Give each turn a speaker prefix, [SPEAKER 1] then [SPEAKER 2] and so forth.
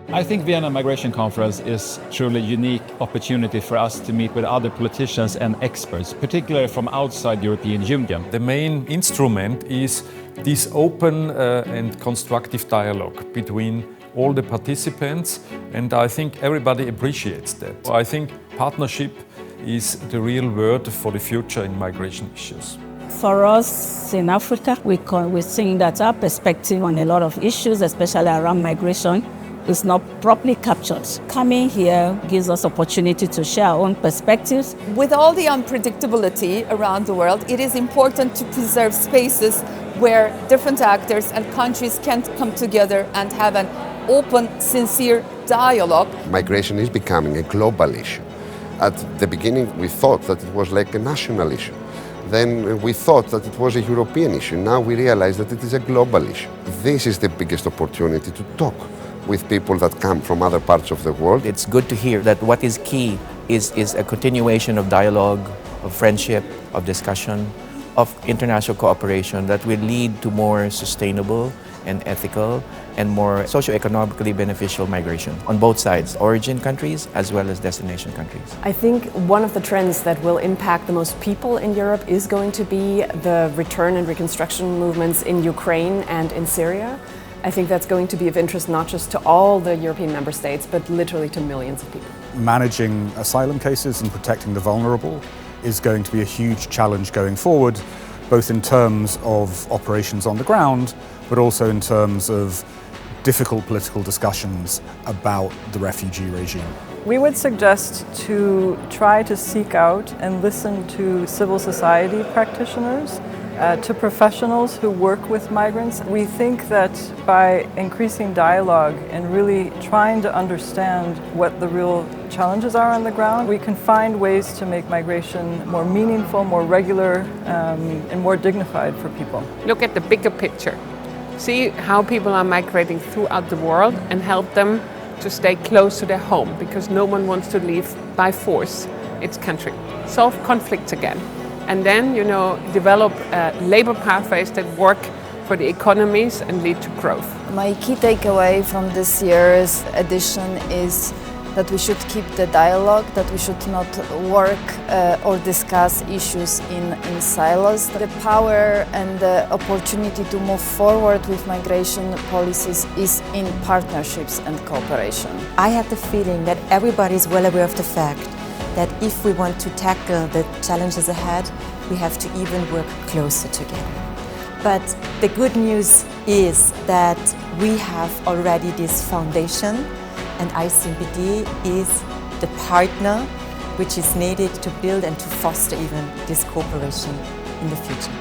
[SPEAKER 1] I think Vienna Migration Conference is truly a unique opportunity for us to meet with other politicians and experts, particularly from outside the European Union.
[SPEAKER 2] The main instrument is this open and constructive dialogue between all the participants, and I think everybody appreciates that. I think partnership is the real word for the future in migration issues.
[SPEAKER 3] For us in Africa, we're seeing that our perspective on a lot of issues, especially around migration, is not properly captured. Coming here gives us opportunity to share our own perspectives.
[SPEAKER 4] With all the unpredictability around the world, it is important to preserve spaces where different actors and countries can come together and have an open, sincere dialogue.
[SPEAKER 5] Migration is becoming a global issue. At the beginning, we thought that it was like a national issue. Then we thought that it was a European issue. Now we realize that it is a global issue. This is the biggest opportunity to talk with people that come from other parts of the world.
[SPEAKER 6] It's good to hear that what is key is a continuation of dialogue, of friendship, of discussion, of international cooperation that will lead to more sustainable and ethical and more socio-economically beneficial migration on both sides, origin countries as well as destination countries.
[SPEAKER 7] I think one of the trends that will impact the most people in Europe is going to be the return and reconstruction movements in Ukraine and in Syria. I think that's going to be of interest not just to all the European member states, but literally to millions of people.
[SPEAKER 8] Managing asylum cases and protecting the vulnerable is going to be a huge challenge going forward, both in terms of operations on the ground, but also in terms of difficult political discussions about the refugee regime.
[SPEAKER 9] We would suggest to try to seek out and listen to civil society practitioners, to professionals who work with migrants. We think that by increasing dialogue and really trying to understand what the real challenges are on the ground, we can find ways to make migration more meaningful, more regular, and more dignified for people.
[SPEAKER 10] Look at the bigger picture. See how people are migrating throughout the world and help them to stay close to their home, because no one wants to leave by force its country. Solve conflicts again. And then, develop labor pathways that work for the economies and lead to growth.
[SPEAKER 11] My key takeaway from this year's edition is that we should keep the dialogue, that we should not work or discuss issues in silos. The power and the opportunity to move forward with migration policies is in partnerships and cooperation.
[SPEAKER 12] I have the feeling that everybody is well aware of the fact that if we want to tackle the challenges ahead, we have to even work closer together. But the good news is that we have already this foundation, and ICMPD is the partner which is needed to build and to foster even this cooperation in the future.